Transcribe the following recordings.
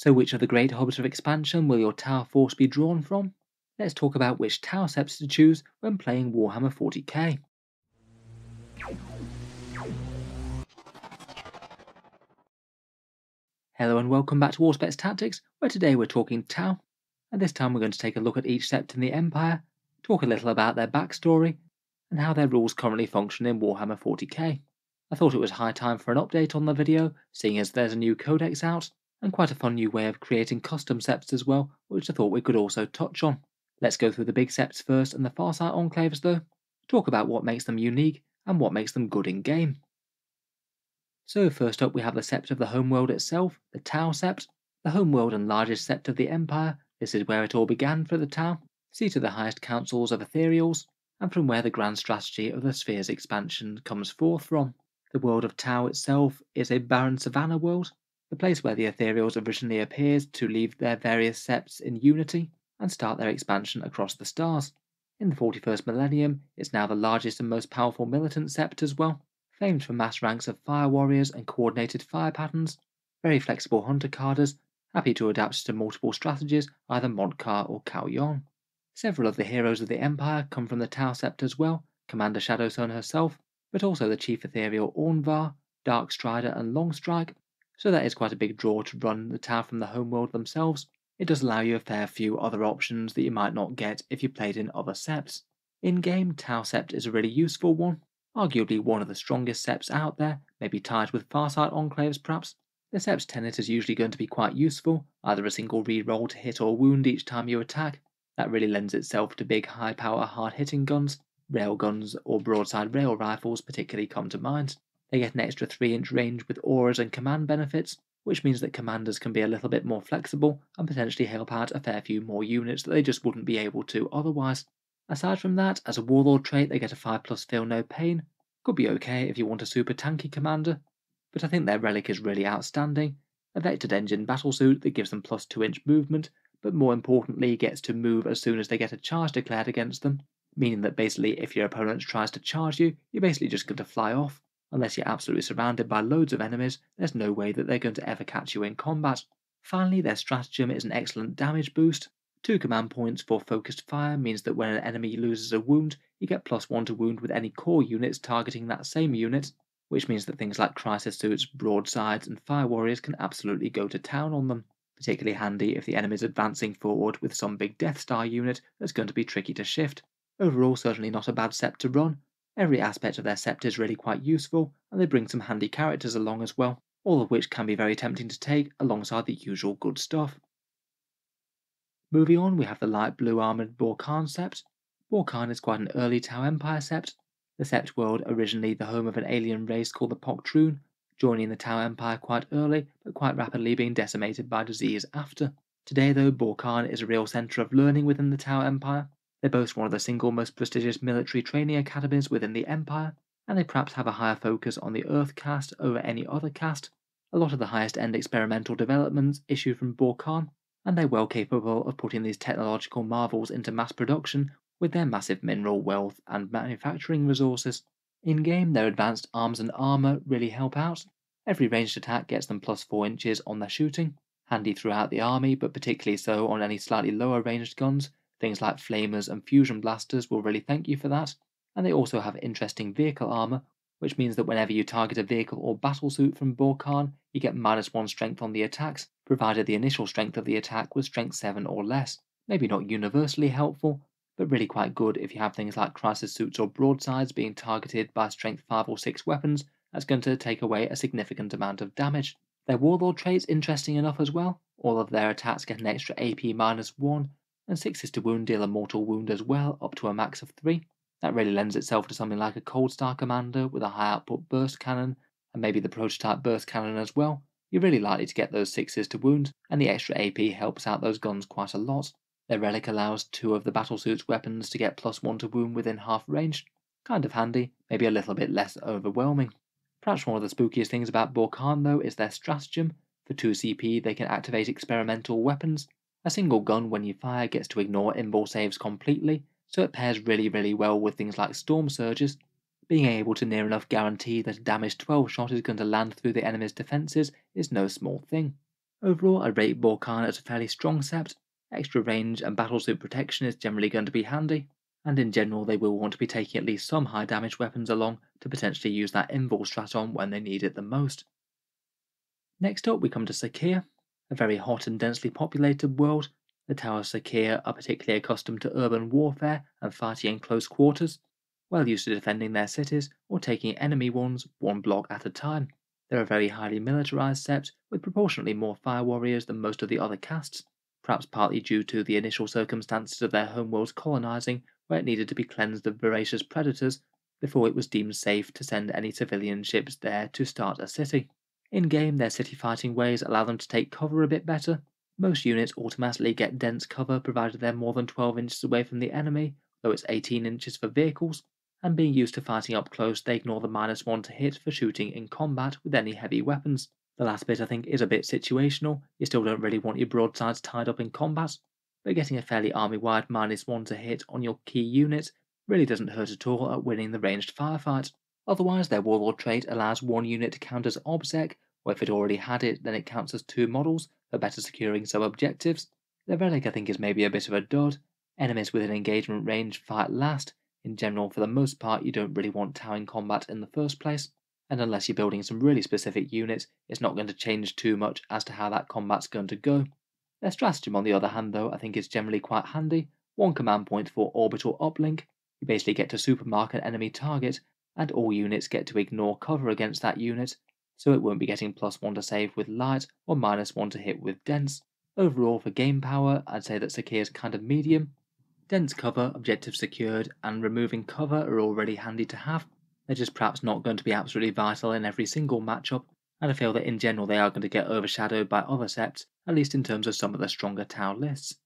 So which of the great hubs of expansion will your tower force be drawn from? Let's talk about which tower septs to choose when playing Warhammer 40k. Hello and welcome back to Auspex Tactics, where today we're talking Tau, and this time we're going to take a look at each sept in the Empire, talk a little about their backstory, and how their rules currently function in Warhammer 40k. I thought it was high time for an update on the video, seeing as there's a new codex out, and quite a fun new way of creating custom septs as well, which I thought we could also touch on. Let's go through the big septs first and the Farsight Enclaves though, talk about what makes them unique and what makes them good in game. So first up we have the Sept of the homeworld itself, the Tau Sept, the homeworld and largest sept of the Empire. This is where it all began for the Tau, seat of the highest councils of ethereals, and from where the grand strategy of the sphere's expansion comes forth from. The world of Tau itself is a barren savanna world, the place where the ethereals originally appeared to leave their various septs in unity and start their expansion across the stars. In the 41st millennium, it's now the largest and most powerful militant sept as well, famed for mass ranks of fire warriors and coordinated fire patterns, very flexible hunter carders, happy to adapt to multiple strategies, either Modcar or Cao Yon. Several of the heroes of the Empire come from the Tau Sept as well, Commander Shadowsun herself, but also the Chief Ethereal Ornvar, Dark Strider and Longstrike, so that is quite a big draw to run the Tau from the homeworld themselves. It does allow you a fair few other options that you might not get if you played in other septs. In-game, Tau Sept is a really useful one, arguably one of the strongest septs out there, maybe tied with Farsight Enclaves perhaps. The sept's tenet is usually going to be quite useful, either a single reroll to hit or wound each time you attack. That really lends itself to big high power hard hitting guns. Railguns or broadside rail rifles particularly come to mind. They get an extra 3-inch range with auras and command benefits, which means that commanders can be a little bit more flexible and potentially help out a fair few more units that they just wouldn't be able to otherwise. Aside from that, as a warlord trait they get a 5+ feel no pain. Could be okay if you want a super tanky commander, but I think their relic is really outstanding. A vectored engine battlesuit that gives them plus 2-inch movement, but more importantly gets to move as soon as they get a charge declared against them, meaning that basically if your opponent tries to charge you, you're basically just going to fly off. Unless you're absolutely surrounded by loads of enemies, there's no way that they're going to ever catch you in combat. Finally, their stratagem is an excellent damage boost. 2 command points for focused fire means that when an enemy loses a wound, you get +1 to wound with any core units targeting that same unit, which means that things like crisis suits, broadsides and fire warriors can absolutely go to town on them. Particularly handy if the enemy is advancing forward with some big Death Star unit that's going to be tricky to shift. Overall, certainly not a bad sept to run. Every aspect of their sept is really quite useful, and they bring some handy characters along as well, all of which can be very tempting to take alongside the usual good stuff. Moving on, we have the light blue armoured Bork'an sept. Bork'an is quite an early Tau Empire sept. The sept world originally the home of an alien race called the Pok'Troon, joining the Tau Empire quite early, but quite rapidly being decimated by disease after. Today though, Bork'an is a real centre of learning within the Tau Empire. They boast one of the single most prestigious military training academies within the Empire, and they perhaps have a higher focus on the Earth caste over any other caste. A lot of the highest end experimental developments issue from Bork'an, and they're well capable of putting these technological marvels into mass production with their massive mineral wealth and manufacturing resources. In-game, their advanced arms and armour really help out. Every ranged attack gets them +4 inches on their shooting, handy throughout the army but particularly so on any slightly lower ranged guns. Things like flamers and fusion blasters will really thank you for that, and they also have interesting vehicle armour, which means that whenever you target a vehicle or battlesuit from Bork'an, you get -1 strength on the attacks, provided the initial strength of the attack was strength 7 or less. Maybe not universally helpful, but really quite good if you have things like crisis suits or broadsides being targeted by strength 5 or 6 weapons. That's going to take away a significant amount of damage. Their warlord trait's interesting enough as well. All of their attacks get an extra AP -1, and 6s to wound deal a mortal wound as well, up to a max of 3. That really lends itself to something like a Cold Star commander with a high output burst cannon, and maybe the prototype burst cannon as well. You're really likely to get those 6s to wound, and the extra AP helps out those guns quite a lot. Their relic allows 2 of the battlesuit's weapons to get +1 to wound within half range. Kind of handy, maybe a little bit less overwhelming. Perhaps one of the spookiest things about Bork'an though is their stratagem. For 2 CP they can activate experimental weapons. A single gun when you fire gets to ignore invul saves completely, so it pairs really well with things like storm surges. Being able to near enough guarantee that a damaged 12 shot is going to land through the enemy's defences is no small thing. Overall, I'd rate Bork'an as a fairly strong Sept. Extra range and battlesuit protection is generally going to be handy, and in general they will want to be taking at least some high damage weapons along to potentially use that invul strat on when they need it the most. Next up we come to Sakir, a very hot and densely populated world. The Tower of Sakir are particularly accustomed to urban warfare and fighting in close quarters, well used to defending their cities or taking enemy ones one block at a time. They're a very highly militarized sept with proportionately more fire warriors than most of the other castes, perhaps partly due to the initial circumstances of their homeworld's colonizing, where it needed to be cleansed of voracious predators before it was deemed safe to send any civilian ships there to start a city. In-game, their city fighting ways allow them to take cover a bit better. Most units automatically get dense cover provided they're more than 12 inches away from the enemy, though it's 18 inches for vehicles, and being used to fighting up close they ignore the -1 to hit for shooting in combat with any heavy weapons. The last bit I think is a bit situational. You still don't really want your broadsides tied up in combat, but getting a fairly army-wide -1 to hit on your key units really doesn't hurt at all at winning the ranged firefight. Otherwise, their warlord trait allows one unit to count as obsec, or if it already had it, then it counts as 2 models for better securing some objectives. Their relic I think is maybe a bit of a dud. Enemies within engagement range fight last. In general, for the most part, you don't really want towering combat in the first place, and unless you're building some really specific units, it's not going to change too much as to how that combat's going to go. Their stratagem on the other hand though, I think is generally quite handy. 1 command point for orbital uplink. You basically get to supermark an enemy target, and all units get to ignore cover against that unit, so it won't be getting +1 to save with light or -1 to hit with dense. Overall, for game power, I'd say that Sakir is kind of medium. Dense cover, objective secured, and removing cover are already handy to have. They're just perhaps not going to be absolutely vital in every single matchup, and I feel that in general they are going to get overshadowed by other septs, at least in terms of some of the stronger Tau lists.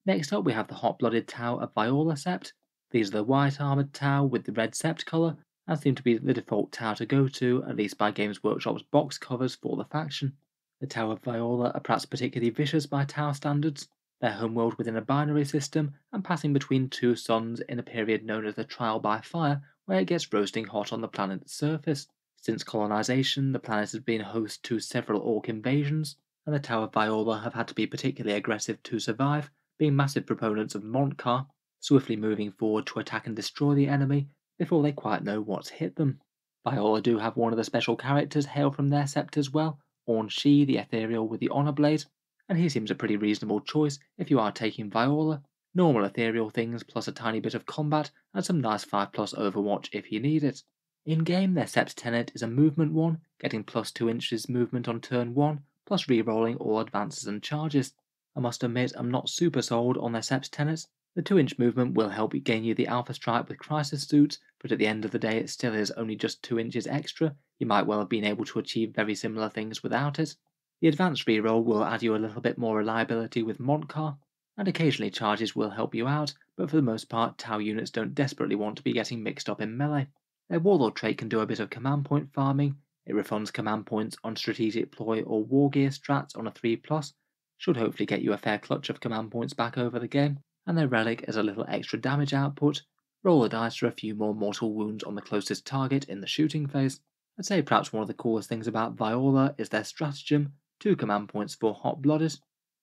Next up we have the hot-blooded Tau of Vior'la Sept. These are the white armoured Tau with the red Sept colour, and seem to be the default Tau to go to, at least by Games Workshop's box covers for the faction. The Tau of Vior'la are perhaps particularly vicious by Tau standards. Their homeworld within a binary system, and passing between 2 suns in a period known as the Trial by Fire, where it gets roasting hot on the planet's surface. Since colonization, the planet has been host to several orc invasions, and the Tau of Vior'la have had to be particularly aggressive to survive, being massive proponents of Mont'ka, swiftly moving forward to attack and destroy the enemy before they quite know what's hit them. Vior'la do have one of the special characters hail from their sept as well, Orn Shi, the ethereal with the honor blade, and he seems a pretty reasonable choice if you are taking Vior'la. Normal ethereal things plus a tiny bit of combat and some nice 5+ overwatch if you need it. In-game, their Sept tenet is a movement 1, getting +2 inches movement on turn 1, plus re-rolling all advances and charges. I must admit I'm not super sold on their Sept tenet. The 2-inch movement will help gain you the Alpha Strike with Crisis Suits, but at the end of the day it still is only just 2 inches extra. You might well have been able to achieve very similar things without it. The advanced reroll will add you a little bit more reliability with Mont'ka, and occasionally charges will help you out, but for the most part Tau units don't desperately want to be getting mixed up in melee. Their warlord trait can do a bit of command point farming. It refunds command points on strategic ploy or war gear strats on a 3+, should hopefully get you a fair clutch of command points back over the game, and their relic is a little extra damage output. Roll the dice for a few more mortal wounds on the closest target in the shooting phase. I'd say perhaps one of the coolest things about Vior'la is their stratagem, 2 command points for hot-blooded,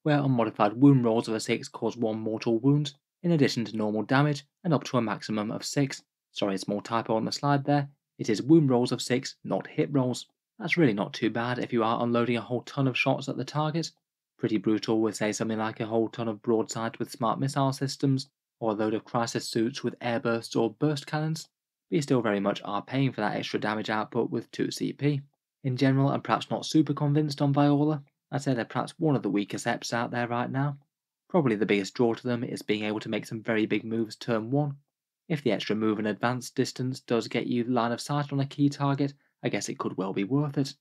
where unmodified wound rolls of a 6 cause 1 mortal wound, in addition to normal damage, and up to a maximum of 6. Sorry, a small typo on the slide there. It is wound rolls of 6, not hit rolls. That's really not too bad if you are unloading a whole ton of shots at the target. Pretty brutal with say something like a whole ton of broadsides with smart missile systems, or a load of crisis suits with airbursts or burst cannons, but you still very much are paying for that extra damage output with 2 CP. In general, I'm perhaps not super convinced on Vior'la. I'd say they're perhaps one of the weaker septs out there right now. Probably the biggest draw to them is being able to make some very big moves turn 1. If the extra move and advance distance does get you line of sight on a key target, I guess it could well be worth it.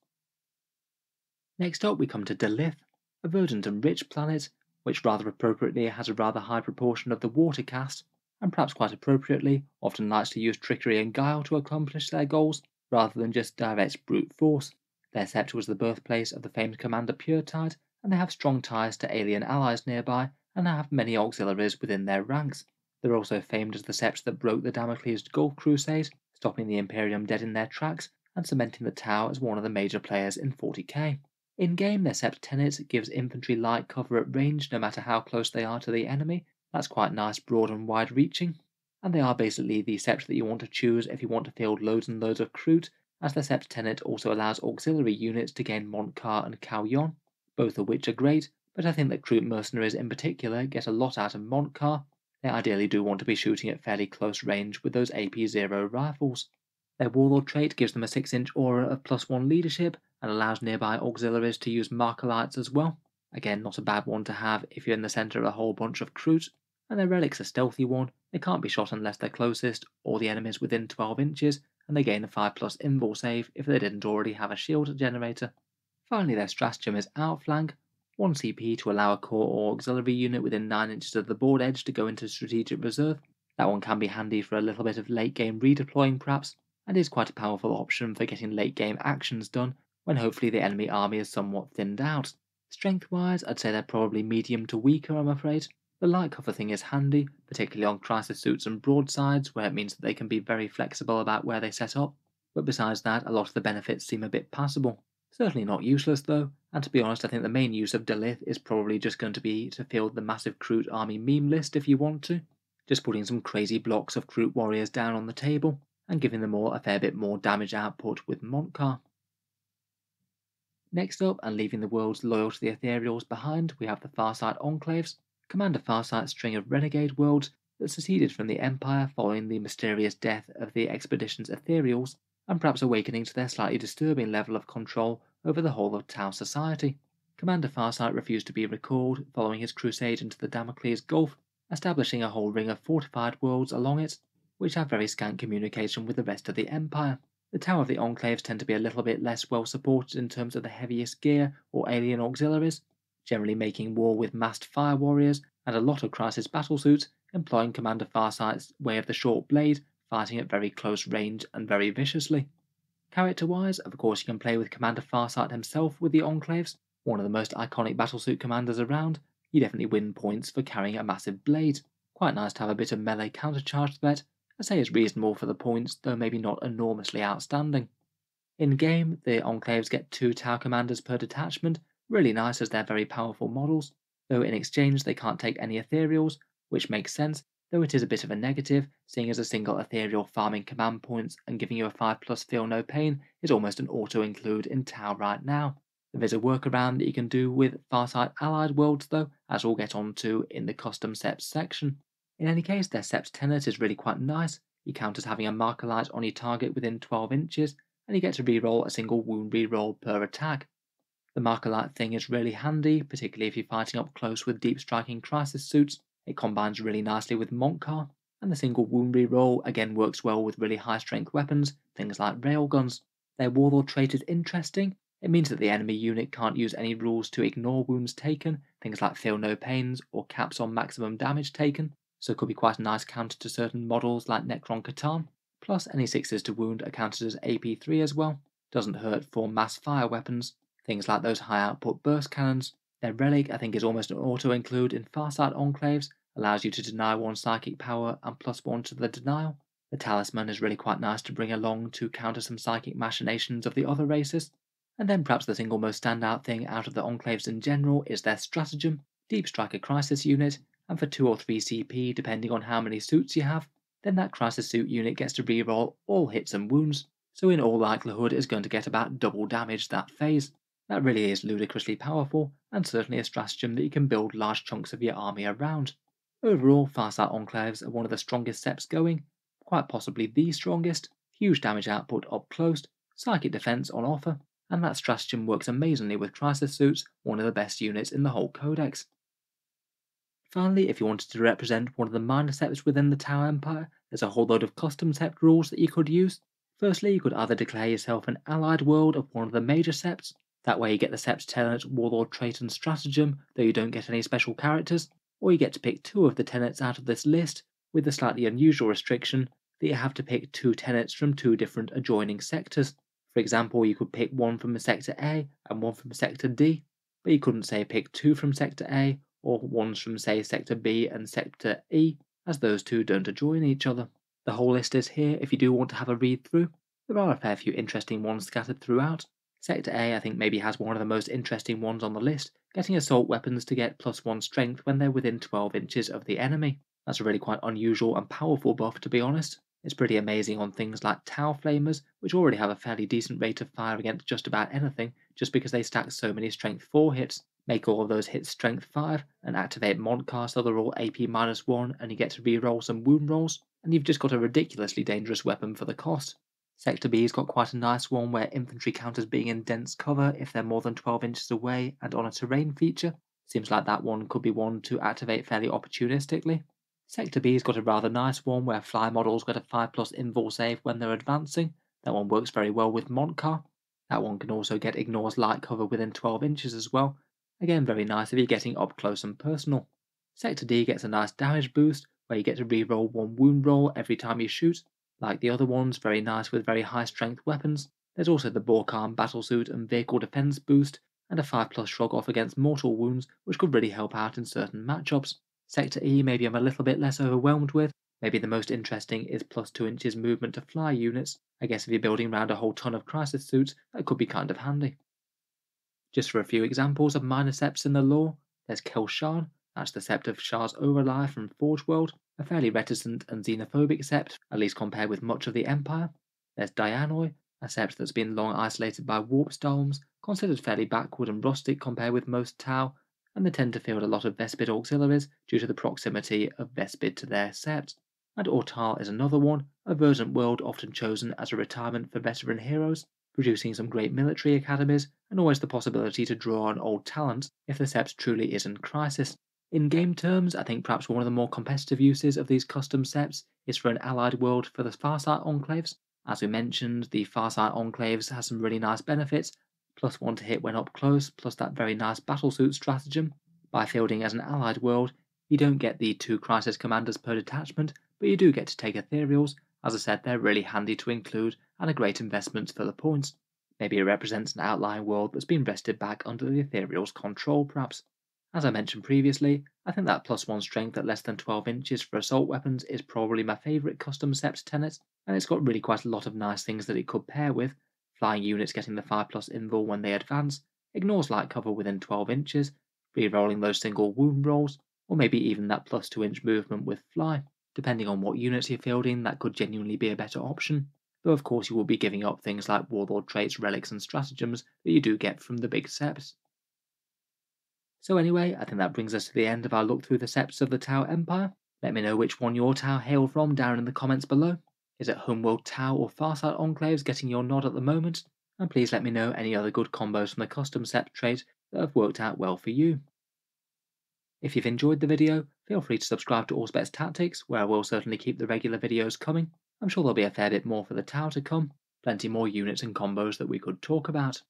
Next up we come to Dal'yth, a verdant and rich planet, which rather appropriately has a rather high proportion of the water caste, and perhaps quite appropriately often likes to use trickery and guile to accomplish their goals, rather than just direct brute force. Their sept was the birthplace of the famed commander Puretide, and they have strong ties to alien allies nearby, and have many auxiliaries within their ranks. They're also famed as the sept that broke the Damocles Gulf Crusade, stopping the Imperium dead in their tracks, and cementing the Tau as one of the major players in 40k. In game, their Sept Tenet gives infantry light cover at range no matter how close they are to the enemy. That's quite nice, broad and wide reaching. And they are basically the Sept that you want to choose if you want to field loads and loads of Kroot, as the Sept Tenet also allows auxiliary units to gain Mont'ka and Kauyon, both of which are great, but I think that Kroot mercenaries in particular get a lot out of Mont'ka. They ideally do want to be shooting at fairly close range with those AP0 rifles. Their Warlord trait gives them a 6-inch aura of +1 leadership and allows nearby auxiliaries to use marker lights as well. Again, not a bad one to have if you're in the centre of a whole bunch of Kroot. And their relic's a stealthy one. They can't be shot unless they're closest or the enemy's within 12 inches, and they gain a 5+ invul save if they didn't already have a shield generator. Finally, their stratagem is Outflank, 1 CP to allow a core or auxiliary unit within 9 inches of the board edge to go into strategic reserve. That one can be handy for a little bit of late game redeploying perhaps, and is quite a powerful option for getting late game actions done when hopefully the enemy army is somewhat thinned out. Strength wise, I'd say they're probably medium to weaker, I'm afraid. The light cover thing is handy, particularly on crisis suits and broadsides, where it means that they can be very flexible about where they set up, but besides that, a lot of the benefits seem a bit passable. Certainly not useless though, and to be honest, I think the main use of Dal'yth is probably just going to be to field the massive Kroot army meme list if you want to. Just putting some crazy blocks of Kroot warriors down on the table, and giving them all a fair bit more damage output with Mont'ka. Next up, and leaving the worlds loyal to the Ethereals behind, we have the Farsight Enclaves, Commander Farsight's string of renegade worlds that seceded from the Empire following the mysterious death of the expedition's Ethereals, and perhaps awakening to their slightly disturbing level of control over the whole of Tau society. Commander Farsight refused to be recalled following his crusade into the Damocles Gulf, establishing a whole ring of fortified worlds along it, which have very scant communication with the rest of the Empire. The Tau of the Enclaves tend to be a little bit less well supported in terms of the heaviest gear or alien auxiliaries, generally making war with massed fire warriors and a lot of crisis battlesuits, employing Commander Farsight's way of the short blade, fighting at very close range and very viciously. Character-wise, of course you can play with Commander Farsight himself with the Enclaves, one of the most iconic battlesuit commanders around. You definitely win points for carrying a massive blade. Quite nice to have a bit of melee countercharge threat. I say it's reasonable for the points, though maybe not enormously outstanding. In game, the Enclaves get 2 Tau commanders per detachment, really nice as they're very powerful models, though in exchange they can't take any Ethereals, which makes sense, though it is a bit of a negative, seeing as a single Ethereal farming command points and giving you a 5+ feel no pain is almost an auto-include in Tau right now. There is a workaround that you can do with Farsight allied worlds though, as we'll get onto in the custom Septs section. In any case, their Sept Tenet is really quite nice. You count as having a marker light on your target within 12 inches, and you get to reroll a single wound reroll per attack. The marker light thing is really handy, particularly if you're fighting up close with deep striking crisis suits. It combines really nicely with Mont'ka, and the single wound reroll again works well with really high strength weapons, things like railguns. Their Warlord trait is interesting. It means that the enemy unit can't use any rules to ignore wounds taken, things like feel no pains or caps on maximum damage taken, so it could be quite a nice counter to certain models like Necron Catan. Plus, any 6s to wound are counted as AP3 as well. Doesn't hurt for mass fire weapons, things like those high output burst cannons. Their relic, I think, is almost an auto-include in Farsight Enclaves, allows you to deny 1 psychic power and +1 to the denial. The talisman is really quite nice to bring along to counter some psychic machinations of the other races. And then perhaps the single most standout thing out of the Enclaves in general is their stratagem, Deep Striker Crisis unit, and for 2 or 3 CP depending on how many suits you have, then that crisis suit unit gets to reroll all hits and wounds, so in all likelihood is going to get about double damage that phase. That really is ludicrously powerful, and certainly a stratagem that you can build large chunks of your army around. Overall, Farsight Enclaves are one of the strongest Septs going, quite possibly the strongest, huge damage output up close, psychic defense on offer, and that stratagem works amazingly with crisis suits, one of the best units in the whole codex. Finally, if you wanted to represent one of the minor Septs within the Tau Empire, there's a whole load of custom Sept rules that you could use. Firstly, you could either declare yourself an allied world of one of the major Septs, that way you get the Sept Tenet, Warlord trait and stratagem, though you don't get any special characters, or you get to pick 2 of the tenets out of this list, with the slightly unusual restriction that you have to pick 2 tenets from 2 different adjoining sectors. For example, you could pick 1 from Sector A and 1 from Sector D, but you couldn't say pick 2 from Sector A, or ones from say Sector B and Sector E, as those 2 don't adjoin each other. The whole list is here if you do want to have a read through. There are a fair few interesting ones scattered throughout. Sector A I think maybe has one of the most interesting ones on the list, getting assault weapons to get +1 strength when they're within 12 inches of the enemy. That's a really quite unusual and powerful buff, to be honest. It's pretty amazing on things like Tau Flamers, which already have a fairly decent rate of fire against just about anything, just because they stack so many strength 4 hits. Make all of those hits strength 5, and activate Montcast so they're all AP -1, and you get to reroll some wound rolls, and you've just got a ridiculously dangerous weapon for the cost. Sector B's got quite a nice one where infantry counters being in dense cover if they're more than 12 inches away and on a terrain feature. Seems like that one could be one to activate fairly opportunistically. Sector B's got a rather nice one where fly models get a 5+ invul save when they're advancing. That one works very well with Montcar. That one can also get ignores light cover within 12 inches as well. Again, very nice if you're getting up close and personal. Sector D gets a nice damage boost where you get to reroll one wound roll every time you shoot. Like the other ones, very nice with very high strength weapons. There's also the Bork'an battlesuit and vehicle defense boost, and a 5+ shrug off against mortal wounds, which could really help out in certain matchups. Sector E maybe I'm a little bit less overwhelmed with. Maybe the most interesting is +2 inches movement to fly units. I guess if you're building around a whole ton of crisis suits, that could be kind of handy. Just for a few examples of minor Septs in the lore, there's Kelshan, that's the Sept of Shah's Overlife from Forge World, a fairly reticent and xenophobic Sept, at least compared with much of the Empire. There's Dianoi, a Sept that's been long isolated by warp storms, considered fairly backward and rustic compared with most Tau, and they tend to field a lot of Vespid auxiliaries due to the proximity of Vespid to their Sept. And Ortal is another one, a verdant world often chosen as a retirement for veteran heroes, producing some great military academies, and always the possibility to draw on old talent if the Sept truly is in crisis. In game terms, I think perhaps one of the more competitive uses of these custom Septs is for an allied world for the Farsight Enclaves. As we mentioned, the Farsight Enclaves has some really nice benefits, +1 to hit when up close, plus that very nice battlesuit stratagem. By fielding as an allied world, you don't get the 2 crisis commanders per detachment, but you do get to take ethereals. As I said, they're really handy to include and a great investment for the points. Maybe it represents an outlying world that's been wrested back under the ethereal's control, perhaps. As I mentioned previously, I think that +1 strength at less than 12 inches for assault weapons is probably my favourite custom Sept tenet, and it's got really quite a lot of nice things that it could pair with. Flying units getting the 5+ invul when they advance, ignores light cover within 12 inches, re-rolling those single wound rolls, or maybe even that +2 inch movement with fly. Depending on what units you're fielding, that could genuinely be a better option, though of course you will be giving up things like warlord traits, relics and stratagems that you do get from the big Septs. So anyway, I think that brings us to the end of our look through the Septs of the Tau Empire. Let me know which one your Tau hail from down in the comments below. Is it Homeworld Tau or Farsight Enclaves getting your nod at the moment? And please let me know any other good combos from the custom Sept trait that have worked out well for you. If you've enjoyed the video, feel free to subscribe to Auspex Tactics, where I will certainly keep the regular videos coming. I'm sure there'll be a fair bit more for the Tau to come, plenty more units and combos that we could talk about.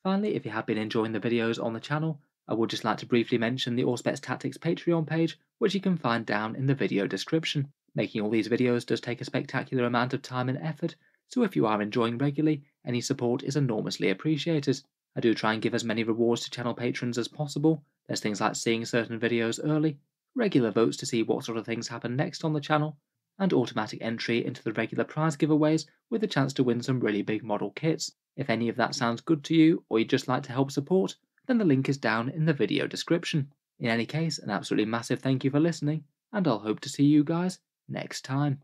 Finally, if you have been enjoying the videos on the channel, I would just like to briefly mention the Auspex Tactics Patreon page, which you can find down in the video description. Making all these videos does take a spectacular amount of time and effort, so if you are enjoying regularly, any support is enormously appreciated. I do try and give as many rewards to channel patrons as possible. There's things like seeing certain videos early, regular votes to see what sort of things happen next on the channel, and automatic entry into the regular prize giveaways with a chance to win some really big model kits. If any of that sounds good to you, or you'd just like to help support, then the link is down in the video description. In any case, an absolutely massive thank you for listening, and I'll hope to see you guys next time.